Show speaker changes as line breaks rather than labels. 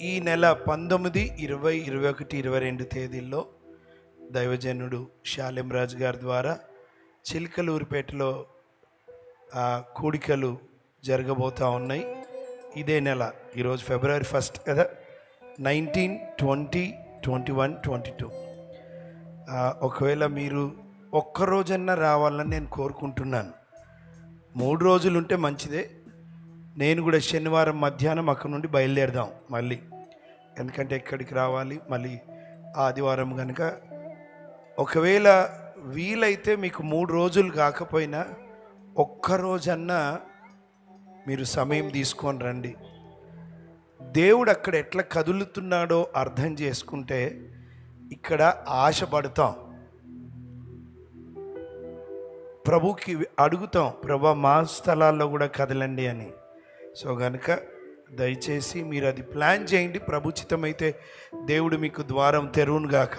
ఈ నెల 19, 20, 21, 22 తేదీల్లో దైవజనుడు శాలెం రాజు గారి ద్వారా చిలకలూరిపేటలో కూడికలు జరగబోతూ ఉన్నాయి. ఇదే నెల, ఈరోజు February 1 కదా, 19, 20, 21, 22. ఒకవేళ మీరు ఒక్కరోజన్నా రావాలని నేను కోరుకుంటున్నాను. 3 రోజులు ఉంటే మంచిదే. నేను కూడా శనివారం మధ్యాహ్నం అక్కడ నుండి బయలుదేరదాం మళ్ళీ, ఎందుకంటే ఎక్కడికి రావాలి మళ్ళీ ఆదివారం కనుక. ఒకవేళ వీలైతే మీకు 3 రోజులు కాకపోయినా ఒక్కరోజన్నా మీరు సమయం తీసుకొని రండి. దేవుడు అక్కడ ఎట్లా కదులుతున్నాడో అర్థం చేసుకుంటే ఇక్కడ ఆశపడతాం, ప్రభుకి అడుగుతాం, ప్రభా మా స్థలాల్లో కూడా కదలండి అని. సో కనుక దయచేసి మీరు అది ప్లాన్ చేయండి. ప్రభుచితమైతే దేవుడు మీకు ద్వారం తెరువును గాక.